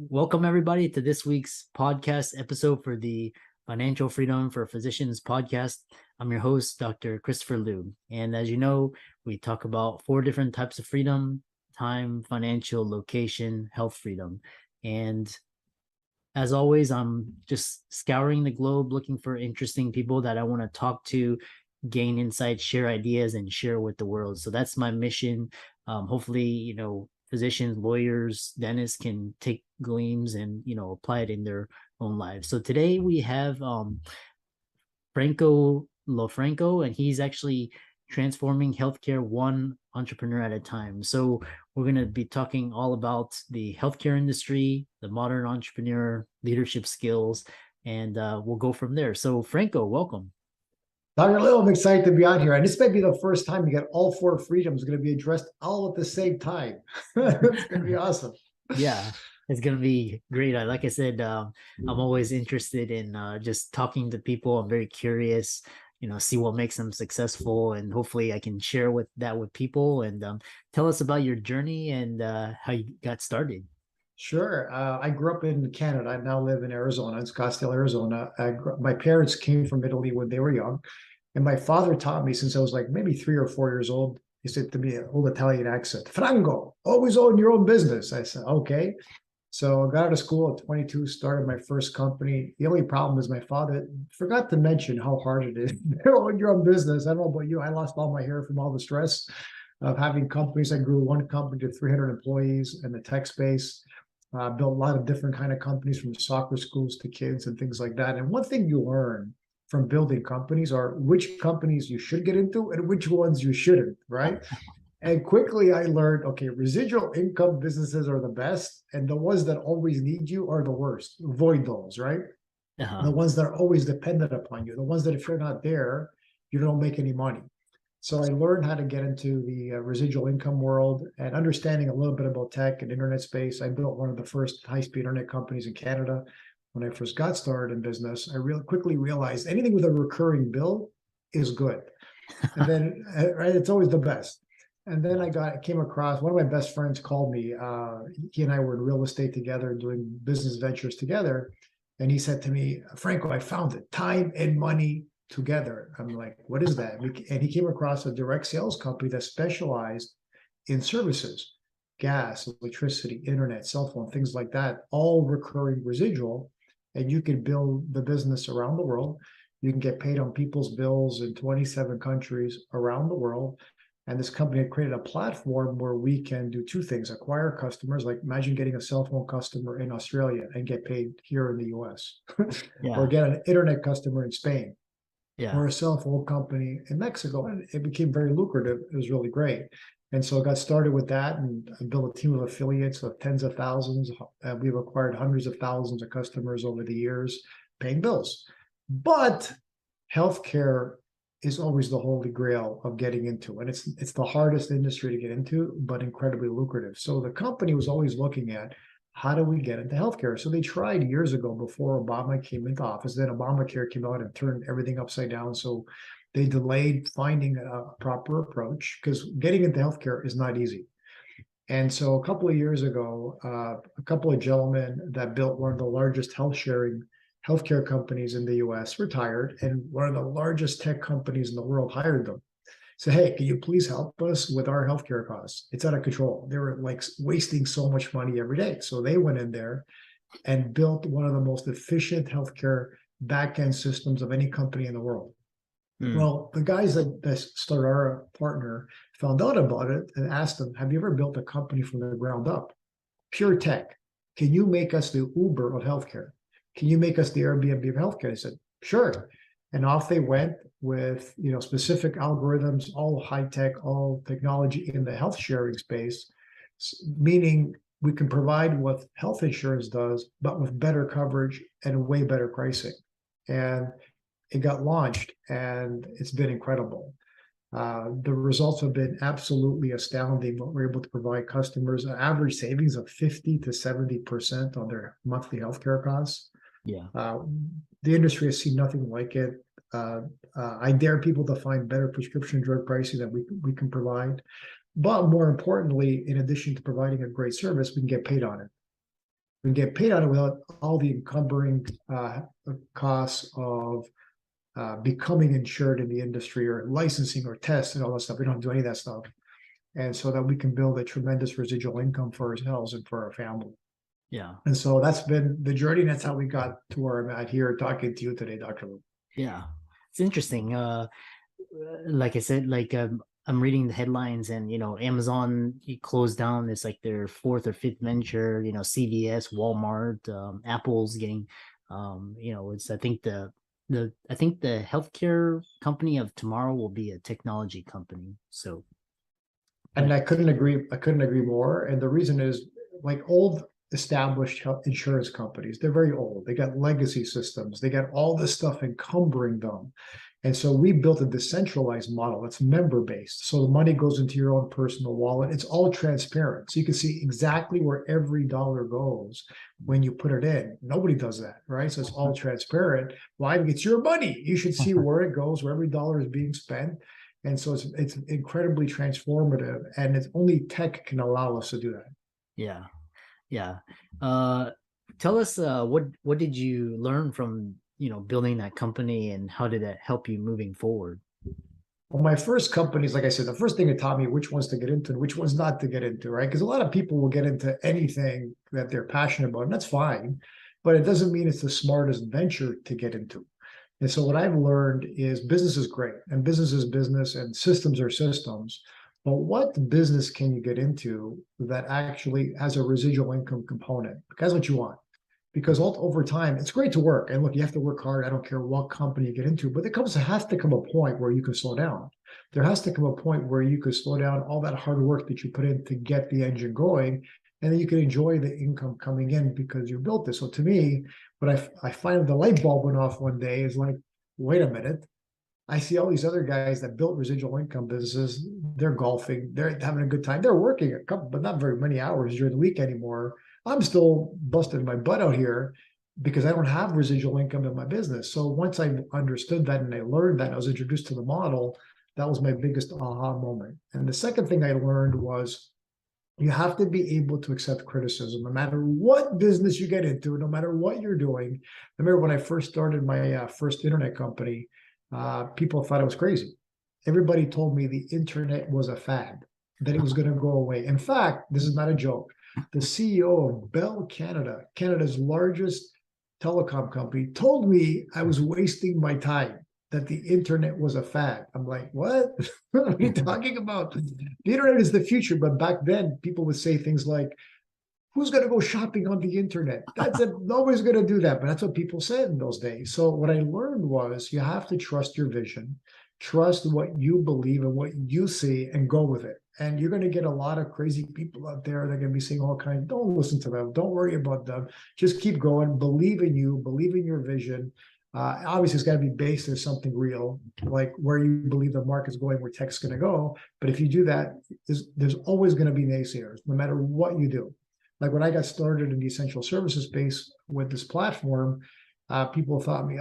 Welcome, everybody, to this week's podcast episode for the Financial Freedom for Physicians podcast. I'm your host, Dr. Christopher Liu. And as you know, we talk about four different types of freedom: time, financial, location, health freedom. And as always, I'm just scouring the globe looking for interesting people that I want to talk to, gain insights, share ideas, and share with the world. So that's my mission. Hopefully, physicians, lawyers, dentists can take gleams and apply it in their own lives. So today we have Franco Lofranco, and he's actually transforming healthcare one entrepreneur at a time. So we're going to be talking all about the healthcare industry, the modern entrepreneur, leadership skills, and we'll go from there. So Franco, welcome. Dr. Lil, I'm excited to be out here. And this may be the first time you get all four freedoms going to be addressed all at the same time. It's going to be awesome. Yeah, it's gonna be great. Like I said, I'm always interested in just talking to people. I'm very curious, see what makes them successful, and hopefully I can share with people. And tell us about your journey and how you got started. Sure. I grew up in Canada. I now live in Arizona, in Scottsdale, Arizona. My parents came from Italy when they were young. And my father taught me since I was like maybe 3 or 4 years old. He said to me, an old Italian accent, Franco, always own your own business. I said, okay. So I got out of school at 22, started my first company. The only problem is my father forgot to mention how hard it is to own your own business. I don't know about you. I lost all my hair from all the stress of having companies. I grew one company to 300 employees in the tech space. Built a lot of different kind of companies, from soccer schools to kids and things like that. And one thing you learn from building companies are which companies you should get into and which ones you shouldn't, right? And quickly I learned, okay, residual income businesses are the best, and the ones that always need you are the worst. Avoid those, right? The ones that are always dependent upon you, the ones that if you're not there, you don't make any money. So I learned how to get into the residual income world and understanding a little bit about tech and internet space. I built one of the first high-speed internet companies in Canada. When I first got started in business, I really quickly realized anything with a recurring bill is good. And then, right, it's always the best. And then I came across one of my best friends called me. He and I were in real estate together, doing business ventures together. And he said to me, Franco, I found it, time and money together. I'm like, what is that? And he came across a direct sales company that specialized in services, gas, electricity, internet, cell phone, things like that, all recurring residual. And you can build the business around the world. You can get paid on people's bills in 27 countries around the world. And this company had created a platform where we can do two things: acquire customers, like imagine getting a cell phone customer in Australia and get paid here in the US, or get an internet customer in Spain, or a cell phone company in Mexico. And it became very lucrative. It was really great. And so I got started with that and I built a team of affiliates of tens of thousands. We've acquired hundreds of thousands of customers over the years, paying bills. But healthcare is always the holy grail of getting into. And it's the hardest industry to get into, but incredibly lucrative. So the company was always looking at, how do we get into healthcare? So they tried years ago before Obama came into office. Then Obamacare came out and turned everything upside down. So they delayed finding a proper approach, because getting into healthcare is not easy. And so a couple of years ago, a couple of gentlemen that built one of the largest healthcare companies in the US retired, and one of the largest tech companies in the world hired them. So, hey, can you please help us with our healthcare costs? It's out of control. They were like wasting so much money every day. So they went in there and built one of the most efficient healthcare back-end systems of any company in the world. Well, the guys that started our partner found out about it and asked them, have you ever built a company from the ground up? Pure tech. Can you make us the Uber of healthcare? Can you make us the Airbnb of healthcare? I said, sure. And off they went with, specific algorithms, all high tech, all technology in the health sharing space, meaning we can provide what health insurance does, but with better coverage and way better pricing. And it got launched, and it's been incredible. The results have been absolutely astounding. What we're able to provide customers, an average savings of 50 to 70% on their monthly healthcare costs. The industry has seen nothing like it. I dare people to find better prescription drug pricing that we can provide. But more importantly, in addition to providing a great service, we can get paid on it. We get paid on it without all the encumbering costs of becoming insured in the industry or licensing or tests and all that stuff. We don't have to do any of that stuff. And so that we can build a tremendous residual income for ourselves and for our family. Yeah. And so that's been the journey. And that's how we got to where I'm at here talking to you today, Dr. Luke. Yeah. It's interesting. Like I said, like I'm reading the headlines, and Amazon closed down. It's like their fourth or fifth venture. CVS, Walmart, Apple's getting. It's I think the healthcare company of tomorrow will be a technology company. So, And I couldn't agree more. And the reason is, like, old established insurance companies, they're very old. They got legacy systems. They got all this stuff encumbering them. And so we built a decentralized model that's member based. So the money goes into your own personal wallet. It's all transparent. So you can see exactly where every dollar goes when you put it in. Nobody does that, right? So it's all transparent. Why? It's your money. You should see where it goes, where every dollar is being spent. And so it's incredibly transformative, and it's only tech can allow us to do that. yeah. Yeah. Tell us what did you learn from building that company, and how did that help you moving forward? Well, my first companies, like I said, the first thing it taught me which ones to get into and which ones not to get into, right? Because a lot of people will get into anything that they're passionate about, and that's fine, but it doesn't mean it's the smartest venture to get into. And so what I've learned is business is great, and business is business, and systems are systems. But what business can you get into that actually has a residual income component? That's what you want. Because over time, it's great to work. And look, you have to work hard. I don't care what company you get into, but has to come a point where you can slow down. There has to come a point where you could slow down all that hard work that you put in to get the engine going, and then you can enjoy the income coming in because you built this. So to me, what I find the light bulb went off one day is like, wait a minute. I see all these other guys that built residual income businesses. They're golfing. They're having a good time. They're working a couple, but not very many hours during the week anymore. I'm still busting my butt out here because I don't have residual income in my business. So once I understood that and I learned that, and I was introduced to the model, that was my biggest aha moment. And the second thing I learned was you have to be able to accept criticism no matter what business you get into, no matter what you're doing. I remember when I first started my first internet company, people thought I was crazy. Everybody told me the internet was a fad, that it was going to go away. In fact, this is not a joke. The CEO of Bell Canada, Canada's largest telecom company, told me I was wasting my time, that the internet was a fad. I'm like, what? What are you talking about? The internet is the future. But back then, people would say things like, who's going to go shopping on the internet? Nobody's going to do that. But that's what people said in those days. So what I learned was you have to trust your vision, trust what you believe and what you see, and go with it. And you're going to get a lot of crazy people out there that are going to be saying all kinds. Don't listen to them. Don't worry about them. Just keep going. Believe in you. Believe in your vision. Obviously, it's got to be based on something real, like where you believe the market's going, where tech's going to go. But if you do that, there's always going to be naysayers, no matter what you do. Like when I got started in the essential services space with this platform, people thought me,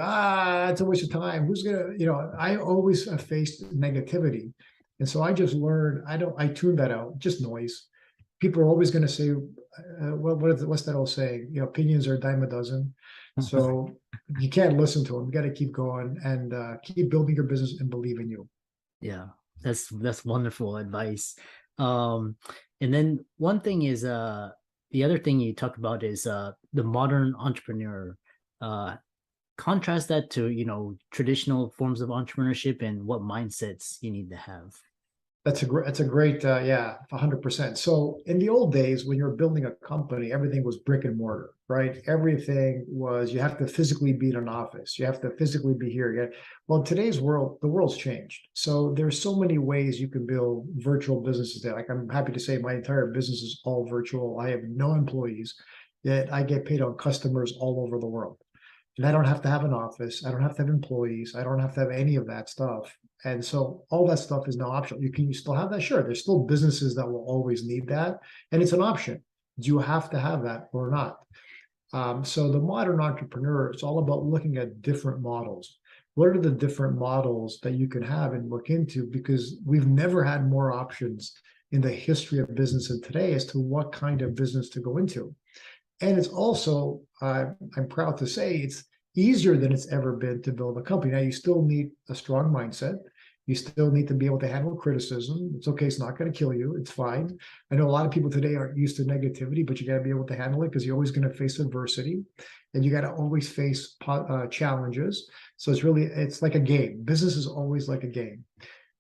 it's a waste of time. Who's gonna, I always faced negativity. And so I just learned, I tuned that out, just noise. People are always going to say, what's that old saying? Opinions are a dime a dozen. So you can't listen to them. You got to keep going and keep building your business and believe in you. Yeah, that's wonderful advice. And then one thing is the other thing you talk about is the modern entrepreneur. Contrast that to traditional forms of entrepreneurship, and what mindsets you need to have. That's a great 100%. So in the old days, when you're building a company, everything was brick and mortar, right? Everything was, you have to physically be in an office. You have to physically be here. Well, in today's world, the world's changed. So there's so many ways you can build virtual businesses there. Like, I'm happy to say my entire business is all virtual. I have no employees, yet I get paid on customers all over the world. And I don't have to have an office. I don't have to have employees. I don't have to have any of that stuff. And so all that stuff is now optional. You still have that? Sure. There's still businesses that will always need that. And it's an option. Do you have to have that or not? So the modern entrepreneur, it's all about looking at different models. What are the different models that you can have and look into? Because we've never had more options in the history of business and today as to what kind of business to go into. And it's also, I'm proud to say, it's easier than it's ever been to build a company. Now, you still need a strong mindset. You still need to be able to handle criticism. It's okay. It's not going to kill you. It's fine. I know a lot of people today aren't used to negativity, but you got to be able to handle it because you're always going to face adversity, and you got to always face challenges. So it's like a game. Business is always like a game.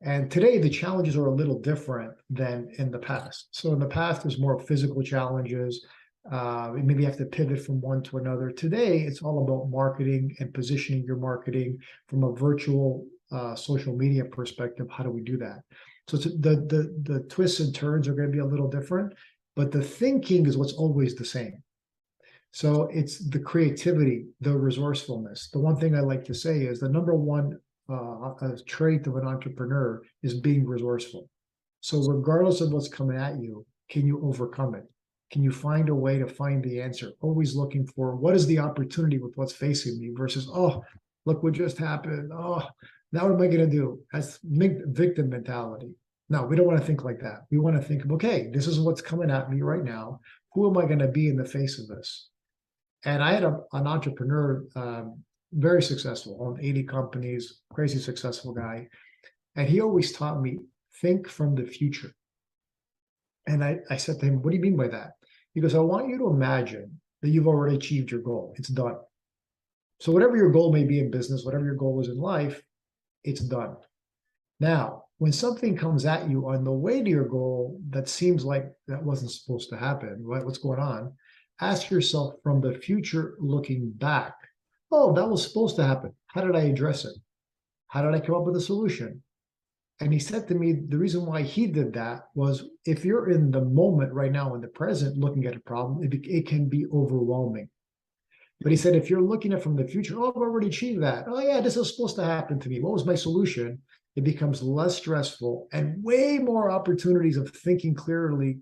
And today the challenges are a little different than in the past. So in the past, there's more physical challenges. Maybe you have to pivot from one to another. Today, it's all about marketing and positioning your marketing from a virtual social media perspective. How do we do that? So the twists and turns are going to be a little different, but the thinking is what's always the same. So it's the creativity, the resourcefulness. The one thing I like to say is the number one trait of an entrepreneur is being resourceful. So regardless of what's coming at you, can you overcome it? Can you find a way to find the answer? Always looking for what is the opportunity with what's facing me versus, oh, look what just happened. Oh, now what am I going to do? That's victim mentality. No, we don't want to think like that. We want to think, okay, this is what's coming at me right now. Who am I going to be in the face of this? And I had an entrepreneur, very successful, owned 80 companies, crazy successful guy. And he always taught me, think from the future. And I said to him, what do you mean by that? He goes, I want you to imagine that you've already achieved your goal. It's done. So whatever your goal may be in business, whatever your goal is in life, it's done. Now, when something comes at you on the way to your goal that seems like that wasn't supposed to happen, what's going on? Ask yourself from the future looking back, oh, that was supposed to happen. How did I address it? How did I come up with a solution? And he said to me, the reason why he did that was if you're in the moment right now, in the present, looking at a problem, it can be overwhelming. But he said, if you're looking at from the future, oh, I've already achieved that. Oh, yeah, this is supposed to happen to me. What was my solution? It becomes less stressful and way more opportunities of thinking clearly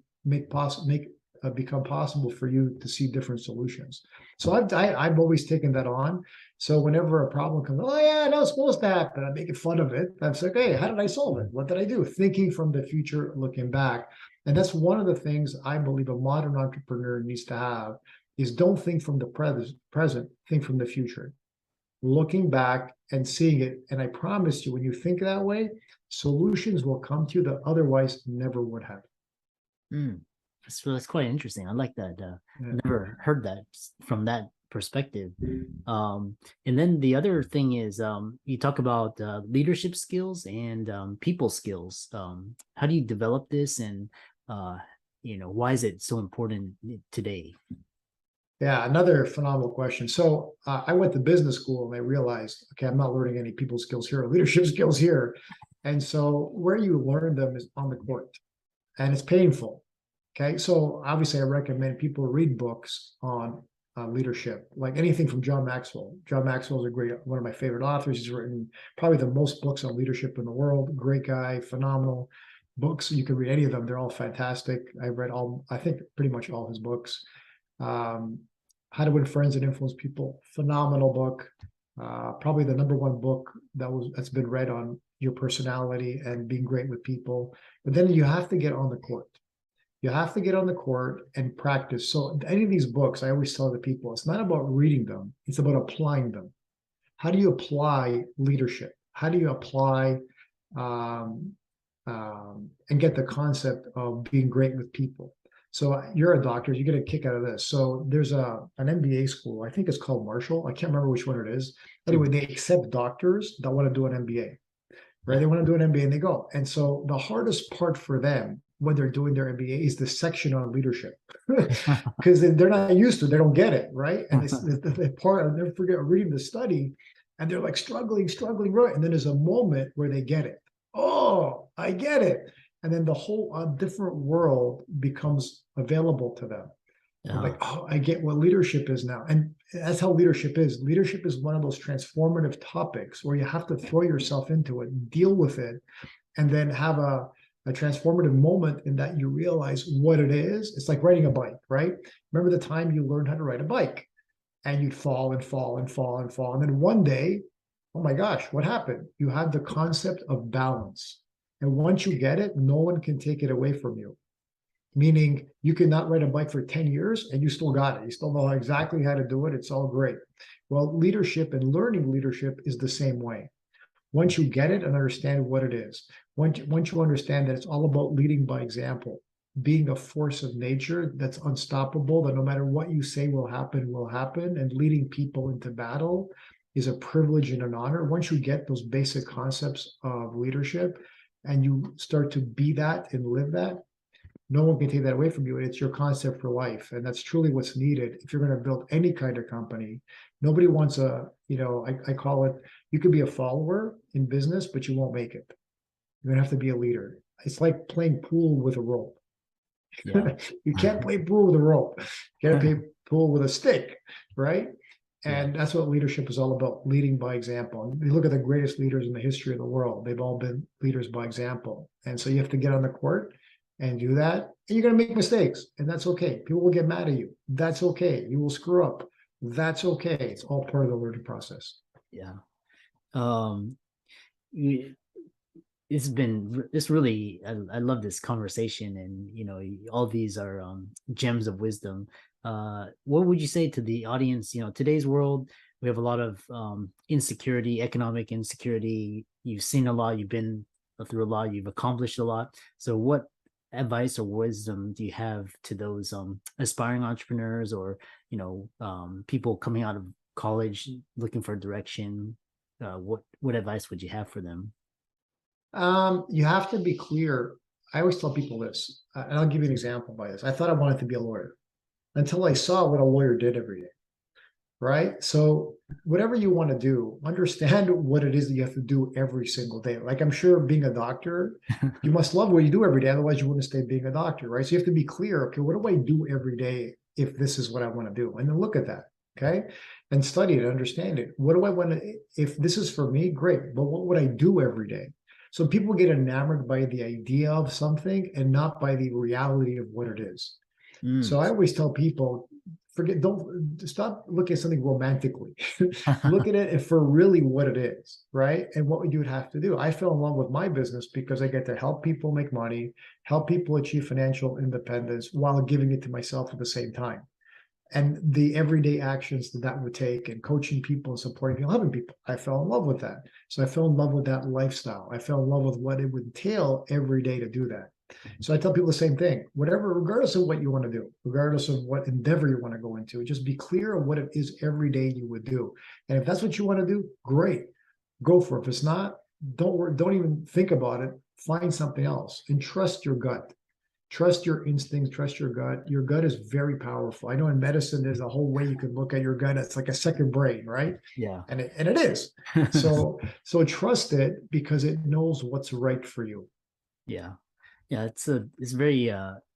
become possible for you to see different solutions. So I've always taken that on. So whenever a problem comes, oh yeah, that was supposed to happen, I'm making fun of it. I'm like, hey, how did I solve it? What did I do? Thinking from the future, looking back. And that's one of the things I believe a modern entrepreneur needs to have is don't think from the present, think from the future. Looking back and seeing it. And I promise you, when you think that way, solutions will come to you that otherwise never would have. That's quite interesting. I like that. Yeah. Never heard that from that perspective. And then the other thing is you talk about leadership skills and people skills. How do you develop this, and why is it so important today? Yeah, another phenomenal question. So I went to business school and I realized, okay, I'm not learning any people skills here or leadership skills here. And so where you learn them is on the court, and it's painful. Okay, so obviously I recommend people read books on leadership, like anything from John Maxwell. John Maxwell is one of my favorite authors. He's written probably the most books on leadership in the world. Great guy, phenomenal books. You can read any of them. They're all fantastic. I've read I think pretty much all his books. How to Win Friends and Influence People, phenomenal book. Probably the number one book that's been read on your personality and being great with people. But then you have to get on the court. You have to get on the court and practice. So any of these books, I always tell the people, it's not about reading them. It's about applying them. How do you apply leadership? How do you apply and get the concept of being great with people? So you're a doctor, you get a kick out of this. So there's an MBA school, I think it's called Marshall. I can't remember which one it is. Anyway, they accept doctors that want to do an MBA, right? They want to do an MBA and they go. And so the hardest part for them when they're doing their MBA is the section on leadership, because they're not used to it. They don't get it, right? And it's the part, I'll never forget reading the study, and they're like struggling, right? And then there's a moment where they get it. Oh, I get it. And then the whole different world becomes available to them. Yeah. Like, oh, I get what leadership is now. And that's how leadership is. Leadership is one of those transformative topics where you have to throw yourself into it, deal with it, and then have a transformative moment in that you realize what it is. It's like riding a bike, right? Remember the time you learned how to ride a bike and you'd fall and fall and fall and fall. And then one day, oh my gosh, what happened? You had the concept of balance. And once you get it, no one can take it away from you. meaning you cannot ride a bike for 10 years and you still got it. You still know exactly how to do it. It's all great. Well, leadership and learning leadership is the same way. Once you get it and understand what it is, once you understand that it's all about leading by example, being a force of nature that's unstoppable, that no matter what you say will happen, and leading people into battle is a privilege and an honor. Once you get those basic concepts of leadership and you start to be that and live that, no one can take that away from you. It's your concept for life. And that's truly what's needed if you're going to build any kind of company. Nobody wants I call it, you could be a follower in business, but you won't make it. You're going to have to be a leader. It's like playing pool with a rope. Yeah. You can't play pool with a rope. You got to play pool with a stick, right? And that's what leadership is all about, leading by example. You look at the greatest leaders in the history of the world. They've all been leaders by example. And so you have to get on the court and do that. And you're going to make mistakes, and that's okay. People will get mad at you. That's okay. You will screw up. That's okay. It's all part of the learning process. Yeah. It's really, I love this conversation, and all these are gems of wisdom. What would you say to the audience? Today's world, we have a lot of insecurity, economic insecurity. You've seen a lot, you've been through a lot, you've accomplished a lot. So what advice or wisdom do you have to those aspiring entrepreneurs, or people coming out of college looking for direction? What advice would you have for them? You have to be clear. I always tell people this, and I'll give you an example by this. I thought I wanted to be a lawyer until I saw what a lawyer did every day, right? So whatever you want to do, understand what it is that you have to do every single day. Like, I'm sure being a doctor, you must love what you do every day. Otherwise you wouldn't stay being a doctor, right? So you have to be clear. Okay, what do I do every day if this is what I want to do? And then look at that, okay? And study it, understand it. What do I want to, if this is for me, great. But what would I do every day? So people get enamored by the idea of something and not by the reality of what it is. So I always tell people, don't stop looking at something romantically. Look at it for really what it is, right? And what you would have to do. I fell in love with my business because I get to help people make money, help people achieve financial independence while giving it to myself at the same time. And the everyday actions that would take, and coaching people and supporting people, helping people. I fell in love with that. So I fell in love with that lifestyle. I fell in love with what it would entail every day to do that. So I tell people the same thing, whatever, regardless of what you want to do, regardless of what endeavor you want to go into, just be clear on what it is every day you would do. And if that's what you want to do, great, go for it. If it's not, don't even think about it. Find something else and trust your gut. Trust your instincts, trust your gut. Your gut is very powerful. I know in medicine, there's a whole way you can look at your gut. It's like a second brain, right? Yeah. And it is. So trust it because it knows what's right for you. Yeah. Yeah. It's very, the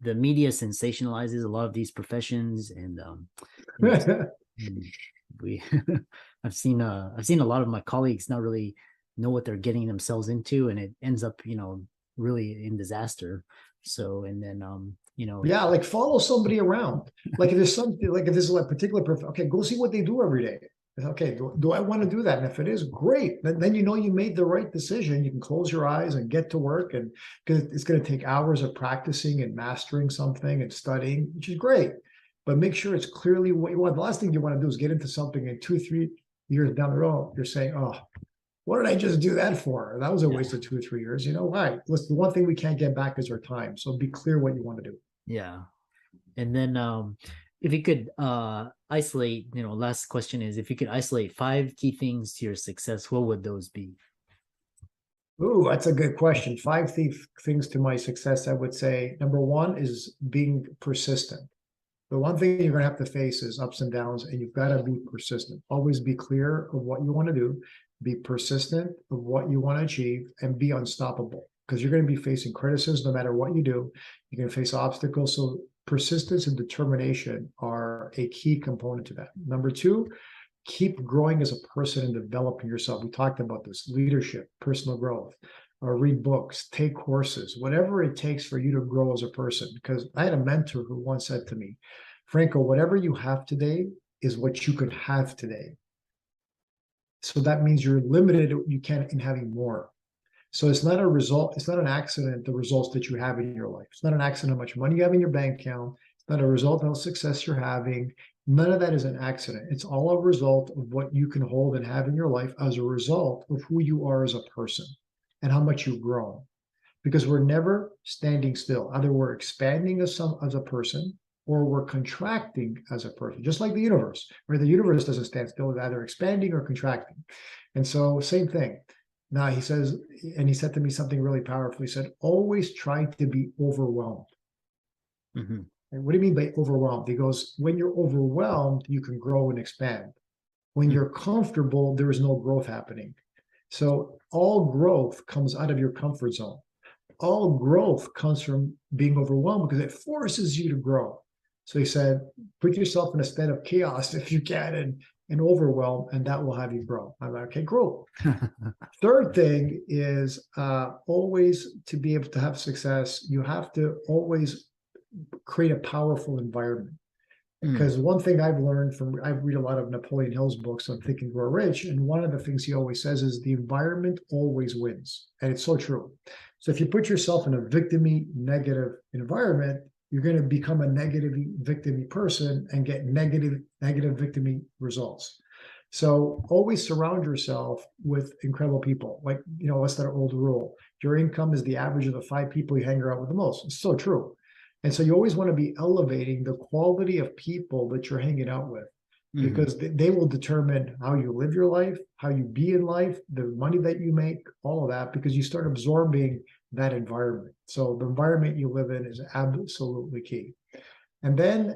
media sensationalizes a lot of these professions, and we, I've seen a lot of my colleagues not really know what they're getting themselves into, and it ends up, really in disaster. So, and then yeah, like follow somebody around. Like if there's something, like if this is a particular okay, go see what they do every day. Okay, do I want to do that? And if it is, great. Then you made the right decision. You can close your eyes and get to work, and because it's going to take hours of practicing and mastering something and studying, which is great. But make sure it's clearly what you want. The last thing you want to do is get into something, and 2-3 years down the road, you're saying, "Oh, what did I just do that for? That was a waste of 2 or 3 years." Why? Listen, the one thing we can't get back is our time. So be clear what you want to do. Yeah. And then if you could isolate, last question is, if you could isolate 5 key things to your success, what would those be? Ooh, that's a good question. 5 things to my success, I would say. Number 1 is being persistent. The one thing you're going to have to face is ups and downs, and you've got to be persistent. Always be clear of what you want to do, be persistent of what you want to achieve, and be unstoppable, because you're going to be facing criticism no matter what you do. You're going to face obstacles. So persistence and determination are a key component to that. Number 2, keep growing as a person and developing yourself. We talked about this: leadership, personal growth, or read books, take courses, whatever it takes for you to grow as a person. Because I had a mentor who once said to me, Franco, whatever you have today is what you could have today. So that means you're limited, you can't, in having more. So it's not a result, it's not an accident, the results that you have in your life. It's not an accident how much money you have in your bank account. It's not a result of how success you're having. None of that is an accident. It's all a result of what you can hold and have in your life as a result of who you are as a person and how much you've grown. Because we're never standing still. Either we're expanding as a person, or we're contracting as a person, just like the universe, where the universe doesn't stand still, it's either expanding or contracting. And so, same thing. Now he says, and he said to me something really powerful. He said, always try to be overwhelmed. Mm-hmm. And what do you mean by overwhelmed? He goes, when you're overwhelmed, you can grow and expand. When you're comfortable, there is no growth happening. So all growth comes out of your comfort zone. All growth comes from being overwhelmed because it forces you to grow. So he said, put yourself in a state of chaos if you can, and overwhelm, and that will have you grow. I'm like, okay, grow. Third thing is always, to be able to have success, you have to always create a powerful environment. Because one thing I've learned from, I read a lot of Napoleon Hill's books on Think and Grow Rich, and one of the things he always says is the environment always wins. And it's so true. So if you put yourself in a victim-y, negative environment, you're going to become a negative, victim-y person and get negative, victim-y results. So always surround yourself with incredible people. Like, what's that old rule? Your income is the average of the 5 people you hang around with the most. It's so true. And so you always want to be elevating the quality of people that you're hanging out with, because they will determine how you live your life, how you be in life, the money that you make, all of that, because you start absorbing that environment. So the environment you live in is absolutely key. And then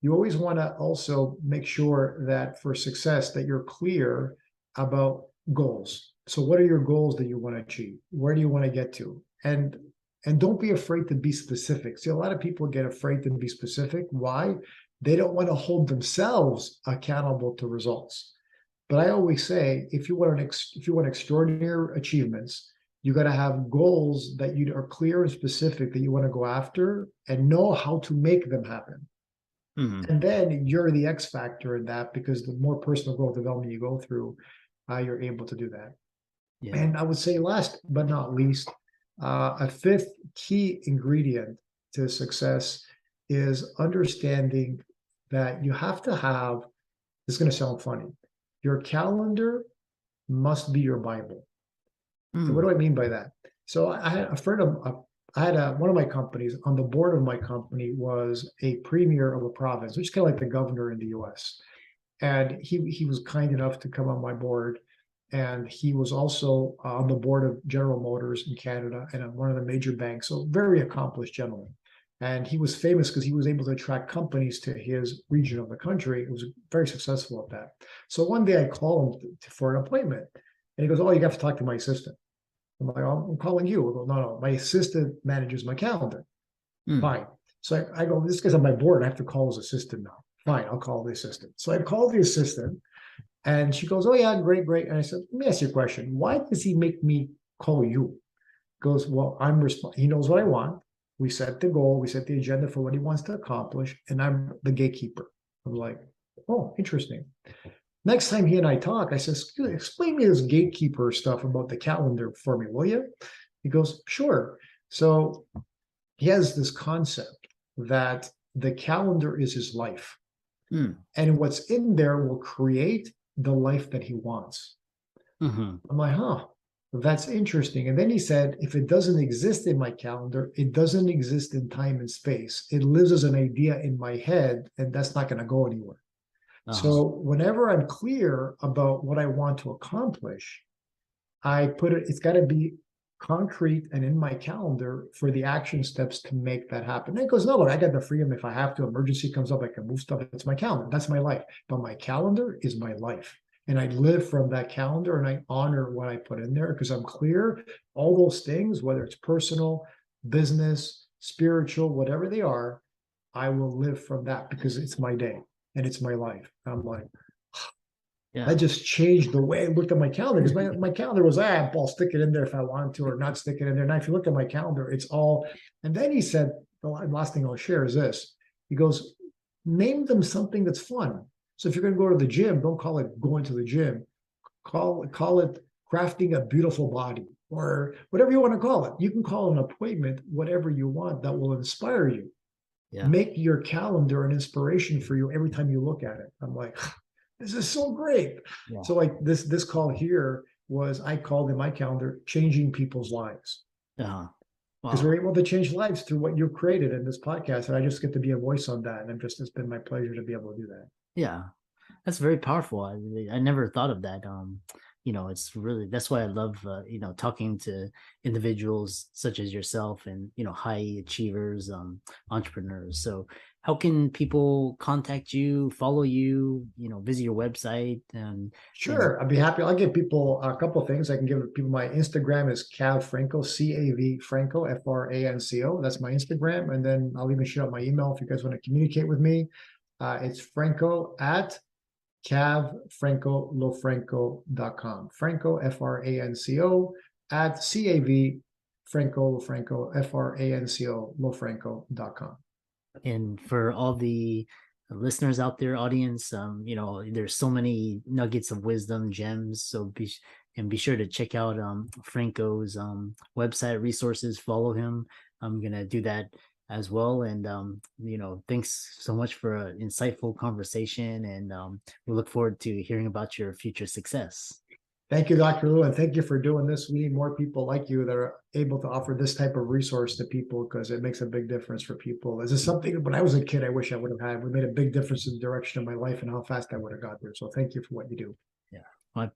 you always want to also make sure that for success that you're clear about goals. So what are your goals that you want to achieve? Where do you want to get to? And don't be afraid to be specific. See, a lot of people get afraid to be specific. Why? They don't want to hold themselves accountable to results. But I always say, if you want extraordinary achievements, you got to have goals that you are clear and specific that you want to go after, and know how to make them happen. And then you're the X factor in that, because the more personal growth development you go through, you're able to do that. Yeah. And I would say, last but not least, a fifth key ingredient to success is understanding that you have to have, this is going to sound funny, your calendar must be your Bible. So what do I mean by that? So I had a friend of, one of my companies, on the board of my company was a premier of a province, which is kind of like the governor in the US. And he was kind enough to come on my board. And he was also on the board of General Motors in Canada and one of the major banks. So very accomplished gentleman. And he was famous because he was able to attract companies to his region of the country. He was very successful at that. So one day I called him for an appointment. And he goes, oh, you have to talk to my assistant. I'm like, oh, I'm calling you. I go, no, my assistant manages my calendar. Fine. So I go, this guy's on my board. I have to call his assistant now. Fine, I'll call the assistant. So I called the assistant. And she goes, oh, yeah, great. And I said, let me ask you a question. Why does he make me call you? He goes, well, he knows what I want. We set the goal. We set the agenda for what he wants to accomplish. And I'm the gatekeeper. I'm like, oh, interesting. Next time he and I talk, I says, explain me this gatekeeper stuff about the calendar for me, will you? He goes, sure. So he has this concept that the calendar is his life. And what's in there will create the life that he wants. I'm like, that's interesting. And then he said, if it doesn't exist in my calendar, it doesn't exist in time and space. It lives as an idea in my head, and that's not going to go anywhere. So whenever I'm clear about what I want to accomplish, I put it, it's got to be concrete and in my calendar for the action steps to make that happen. And it goes, no, look, I got the freedom. If I have to, emergency comes up, I can move stuff. It's my calendar. That's my life. But my calendar is my life. And I live from that calendar, and I honor what I put in there because I'm clear. All those things, whether it's personal, business, spiritual, whatever they are, I will live from that because it's my day and it's my life. I'm like, I just changed the way I looked at my calendar, because my calendar was, I'll stick it in there if I want to, or not stick it in there. Now, if you look at my calendar, it's all. And then he said, the last thing I'll share is this. He goes, name them something that's fun. So if you're going to go to the gym, don't call it going to the gym. Call it crafting a beautiful body. or whatever you want to call it. You can call an appointment whatever you want that will inspire you. Yeah. Make your calendar an inspiration for you every time you look at it. I'm like, this is so great. Yeah. So like this call here was, I called in my calendar, changing people's lives. Uh-huh. Because Wow. we're able to change lives through what you've created in this podcast. And I just get to be a voice on that. And it's been my pleasure to be able to do that. Yeah. That's very powerful. I never thought of that. It's really, that's why I love talking to individuals such as yourself and high achievers, entrepreneurs. So how can people contact you, follow you, visit your website and Sure, I'd be happy. I'll give people a couple of things. I can give people my Instagram is Cav Franco, CAV Franco, FRANCO. That's my Instagram. And then I'll even share out my email if you guys want to communicate with me. It's Franco at cavfrancolofranco.com. Franco, FRANCO, at CAV Franco Lofranco, FRANCO Lofranco.com. and for all the listeners out there, audience, there's so many nuggets of wisdom, gems. So be sure to check out Franco's website, resources, follow him. I'm gonna do that as well. And thanks so much for an insightful conversation, and we look forward to hearing about your future success. Thank you, Dr. Lou, and thank you for doing this. We need more people like you that are able to offer this type of resource to people, because it makes a big difference for people. This is something when I was a kid, I wish I would have had. We made a big difference in the direction of my life and how fast I would have got there. So thank you for what you do. Yeah, my pleasure.